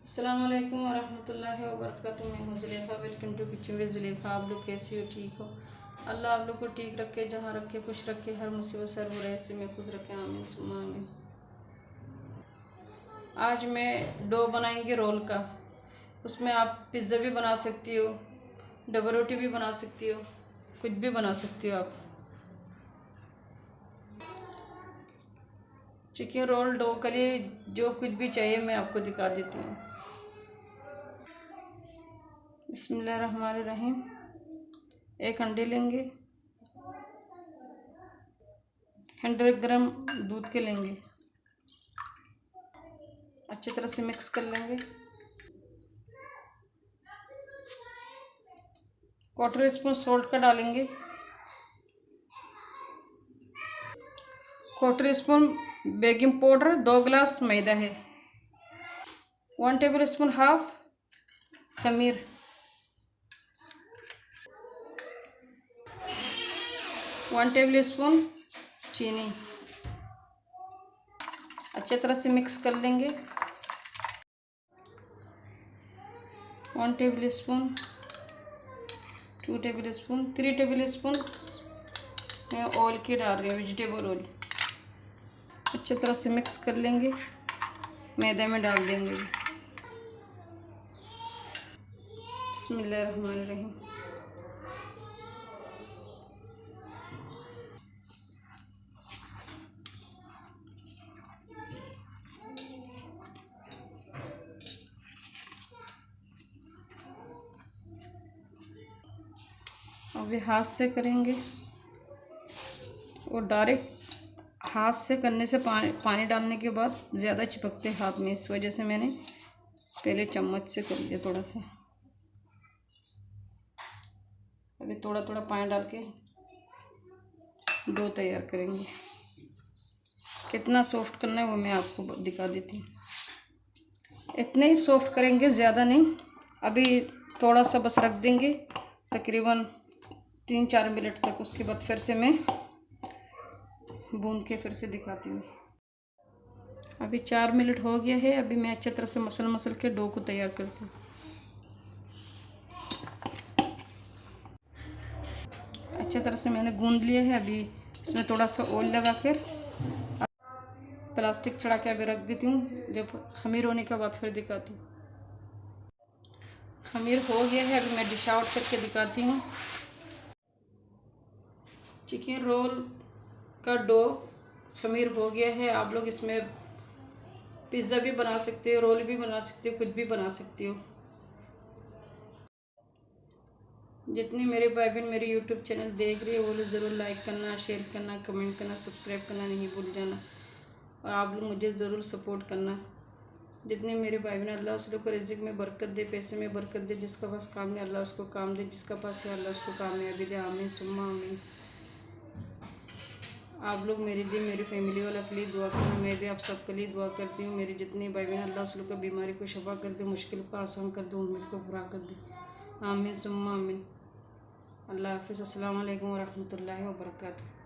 अस्सलाम वालेकुम वरहमतुल्लाहि वबरकातुहू। मैं हूँ Zulekha, welcome to kitchen with Zulekha. आप लोग कैसी हो? ठीक हो? अल्लाह आप लोग को ठीक रखे, जहाँ रखे खुश रखे, हर मुसीबत सर बुराई से में खुश रखे, आमीन सुम्मा आमीन। आज मैं डो बनाएंगे रोल का। उसमें आप पिज़्ज़ा भी बना सकती हो, डबल रोटी भी बना सकती हो, कुछ भी बना सकती हो आप। चिकन रोल डो के लिए जो कुछ भी चाहिए मैं आपको दिखा देती हूँ। बिस्मिल्लाहिर्रहमानिर्रहीम। एक अंडे लेंगे, 100 ग्राम दूध के लेंगे, अच्छी तरह से मिक्स कर लेंगे। 1/4 स्पून सॉल्ट का डालेंगे, 1/4 स्पून बेकिंग पाउडर, 2 गिलास मैदा है, 1 टेबल स्पून हाफ खमीर, 1 टेबल स्पून चीनी। अच्छे तरह से मिक्स कर लेंगे। 1 table spoon, 2 table spoon, 3 table spoon मैं ऑयल की डाल रही हूँ, वेजिटेबल ऑयल। अच्छे तरह से मिक्स कर लेंगे, मैदे में डाल देंगे। बिस्मिल्लाहिर्रहमानिर्रहीम। अभी हाथ से करेंगे और डायरेक्ट हाथ से करने से पानी डालने के बाद ज़्यादा चिपकते हाथ में, इस वजह से मैंने पहले चम्मच से कर लिया थोड़ा सा। अभी थोड़ा थोड़ा पानी डाल के डो तैयार करेंगे। कितना सॉफ्ट करना है वो मैं आपको दिखा देती हूँ। इतने ही सॉफ्ट करेंगे, ज़्यादा नहीं। अभी थोड़ा सा बस रख देंगे तकरीबन 3-4 मिनट तक। उसके बाद फिर से मैं भून के फिर से दिखाती हूँ। अभी 4 मिनट हो गया है। अभी मैं अच्छी तरह से मसल के डो को तैयार करती हूँ। अच्छी तरह से मैंने गूंद लिया है। अभी इसमें थोड़ा सा ऑयल लगा कर प्लास्टिक चढ़ा के अभी रख देती हूँ। जब खमीर होने के बाद फिर दिखाती हूँ। खमीर हो गया है, अभी मैं डिश आउट करके दिखाती हूँ। चिकन रोल का डो खमीर हो गया है। आप लोग इसमें पिज़्ज़ा भी बना सकते हो, रोल भी बना सकते हो, कुछ भी बना सकते हो। जितने मेरे भाई बहन मेरे यूट्यूब चैनल देख रहे हैं वो लोग ज़रूर लाइक करना, शेयर करना, कमेंट करना, सब्सक्राइब करना नहीं भूल जाना। और आप लोग मुझे ज़रूर सपोर्ट करना। जितने मेरे भाई बहन, अल्लाह उस लोग को रिज़्क़ में बरकत दे, पैसे में बरकत दे। जिसका पास काम नहीं अल्लाह उसको काम दे, जिसका पास है अल्लाह उसको कामयाबी दे, आमीन सुम्मा आमीन। आप लोग मेरे लिए, मेरी फैमिली वाला के लिए दुआ करना। मैं भी आप सबके लिए दुआ करती हूँ। मेरे जितने भाई बहन, अल्लाह उस लोग को बीमारी को शफा कर दे, मुश्किल को आसान कर दे, उम्मीद को पूरा कर दे, आमीन सुम्मा आमीन। अल्लाह हाफ़िज़। अस्सलाम वालेकुम वरहमतुल्लाहि वबरकातुहू।